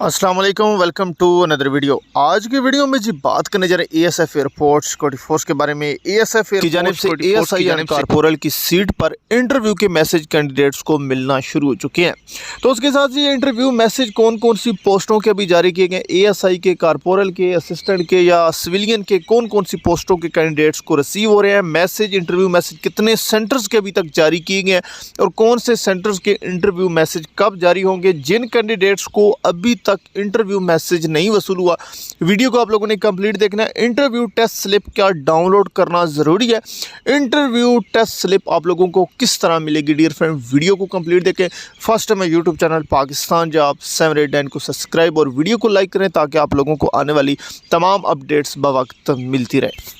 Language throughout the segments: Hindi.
अस्सलाम वालेकुम, वेलकम टू अनदर वीडियो। आज की वीडियो में जी बात करने जा रहे हैं एएसएफ एयरपोर्ट सिक्योरिटी फोर्स के बारे में। एएसएफ की जानिब से एएसआई कारपोरल की सीट पर इंटरव्यू के मैसेज कैंडिडेट्स को मिलना शुरू हो चुके हैं। तो उसके साथ ये इंटरव्यू मैसेज कौन कौन सी पोस्टों के अभी जारी किए गए, एएसआई के, कारपोरल के, असिस्टेंट के या सिविलियन के, कौन कौन सी पोस्टों के कैंडिडेट्स को रिसीव हो रहे हैं मैसेज, इंटरव्यू मैसेज कितने सेंटर्स के अभी तक जारी किए गए हैं और कौन से सेंटर्स के इंटरव्यू मैसेज कब जारी होंगे। जिन कैंडिडेट्स को अभी तक इंटरव्यू मैसेज नहीं वसूल हुआ, वीडियो को आप लोगों ने कंप्लीट देखना है। इंटरव्यू टेस्ट स्लिप क्या डाउनलोड करना ज़रूरी है, इंटरव्यू टेस्ट स्लिप आप लोगों को किस तरह मिलेगी डियर फ्रेंड, वीडियो को कंप्लीट देखें। फर्स्ट में यूट्यूब चैनल पाकिस्तान जॉब 789 को सब्सक्राइब और वीडियो को लाइक करें ताकि आप लोगों को आने वाली तमाम अपडेट्स बवक्त मिलती रहे।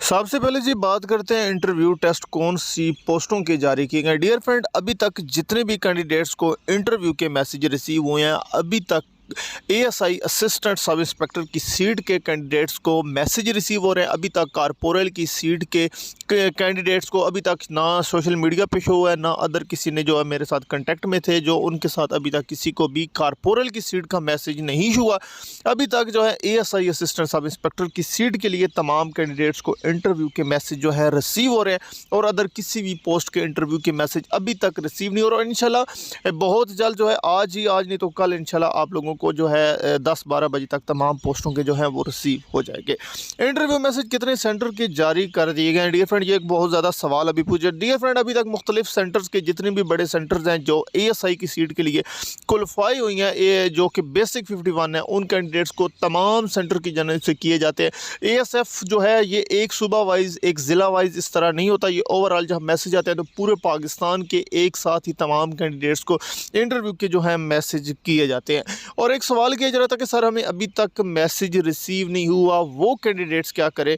सबसे पहले जी बात करते हैं इंटरव्यू टेस्ट कौन सी पोस्टों के जारी किए गए। डियर फ्रेंड, अभी तक जितने भी कैंडिडेट्स को इंटरव्यू के मैसेज रिसीव हुए हैं, अभी तक एएसआई असिस्टेंट सब इंस्पेक्टर की सीट के कैंडिडेट्स को मैसेज रिसीव हो रहे हैं। अभी तक कारपोरल की सीट के कैंडिडेट्स को अभी तक ना सोशल मीडिया पे शो हुआ है, ना अदर किसी ने जो है मेरे साथ कांटेक्ट में थे जो उनके साथ अभी तक किसी को भी कारपोरल की सीट का मैसेज नहीं हुआ। अभी तक जो है एएसआई असिस्टेंट सब इंस्पेक्टर की सीट के लिए तमाम कैंडिडेट्स को इंटरव्यू के मैसेज जो है रिसीव हो रहे हैं और अदर किसी भी पोस्ट के इंटरव्यू के मैसेज अभी तक रिसीव नहीं हो रहा। इंशाल्लाह बहुत जल्द जो है आज नहीं तो कल इंशाल्लाह आप लोगों को जो है 10-12 बजे तक तमाम पोस्टों के जो है वो रिसीव हो जाएंगे। इंटरव्यू मैसेज कितने सेंटर के जारी कर दिए गए हैं डियर फ्रेंड, ये एक बहुत ज़्यादा सवाल अभी पूछे। डियर फ्रेंड, अभी तक मुख्तलिफ सेंटर्स के जितने भी बड़े सेंटर्स हैं जो एएसआई की सीट के लिए क्वालिफाई हुई हैं, ये जो कि बेसिक 51 है, उन कैंडिडेट्स को तमाम सेंटर की जानिब से किए जाते हैं। एएसएफ जो है ये एक सूबा वाइज, एक ज़िला वाइज इस तरह नहीं होता, ये ओवरऑल जब मैसेज आते हैं तो पूरे पाकिस्तान के एक साथ ही तमाम कैंडिडेट्स को इंटरव्यू के जो है मैसेज किए जाते हैं। और एक सवाल किया जा रहा था कि सर हमें अभी तक मैसेज रिसीव नहीं हुआ, वो कैंडिडेट्स क्या करें।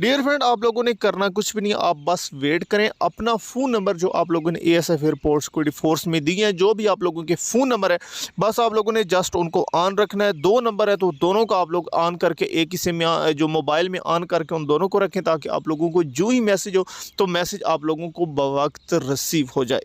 डियर फ्रेंड, आप लोगों ने करना कुछ भी नहीं, आप बस वेट करें। अपना फ़ोन नंबर जो आप लोगों ने एएसएफ एयरपोर्ट सिक्योरिटी फोर्स में दिए हैं, जो भी आप लोगों के फ़ोन नंबर है, बस आप लोगों ने जस्ट उनको ऑन रखना है। 2 नंबर है तो दोनों को आप लोग ऑन करके एक ही सिम में जो मोबाइल में ऑन करके उन दोनों को रखें ताकि आप लोगों को जो ही मैसेज हो तो मैसेज आप लोगों को बवक्त रिसीव हो जाए।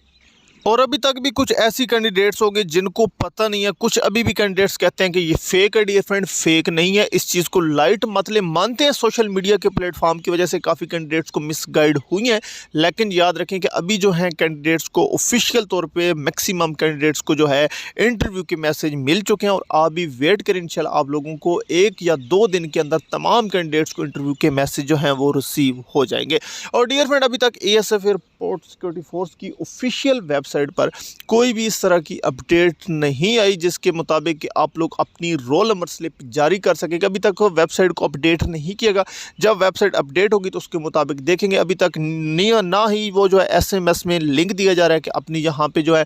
और अभी तक भी कुछ ऐसी कैंडिडेट्स होंगे जिनको पता नहीं है, कुछ अभी भी कैंडिडेट्स कहते हैं कि ये फेक है। डियर फ्रेंड, फेक नहीं है, इस चीज़ को लाइट मतलब मानते हैं। सोशल मीडिया के प्लेटफॉर्म की वजह से काफ़ी कैंडिडेट्स को मिसगाइड हुई हैं, लेकिन याद रखें कि अभी जो है कैंडिडेट्स को ऑफिशियल तौर पे मैक्सिमम कैंडिडेट्स को जो है इंटरव्यू के मैसेज मिल चुके हैं और आप भी वेट करें। इंशाल्लाह आप लोगों को 1 या 2 दिन के अंदर तमाम कैंडिडेट्स को इंटरव्यू के मैसेज जो हैं वो रिसीव हो जाएंगे। और डियर फ्रेंड, अभी तक एएसएफ एयरपोर्ट सिक्योरिटी फोर्स की ऑफिशियल वेबसाइट पर कोई भी इस तरह की अपडेट नहीं आई जिसके मुताबिक कि आप लोग अपनी रोल नंबर स्लिप जारी कर सकेंगे। अभी तक वेबसाइट को अपडेट नहीं किएगा, जब वेबसाइट अपडेट होगी तो उसके मुताबिक देखेंगे। अभी तक ना ही वो जो है एसएमएस में लिंक दिया जा रहा है कि अपनी यहाँ पे जो है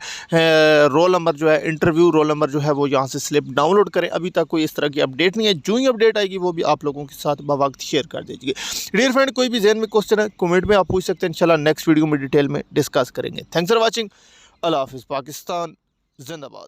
रोल नंबर जो है इंटरव्यू रोल नंबर जो है वो यहाँ से स्लिप डाउनलोड करें। अभी तक कोई इस तरह की अपडेट नहीं है, जो ही अपडेट आएगी वो भी आप लोगों के साथ बवक्त शेयर कर दीजिए। डियर फ्रेंड, कोई भी ज़हन में क्वेश्चन है कमेंट में आप पूछ सकते हैं, इंशाल्लाह नेक्स्ट वीडियो में डिटेल में डिस्कस करेंगे। Thanks for watching. अल्लाह हाफ़िज़। पाकिस्तान जिंदाबाद।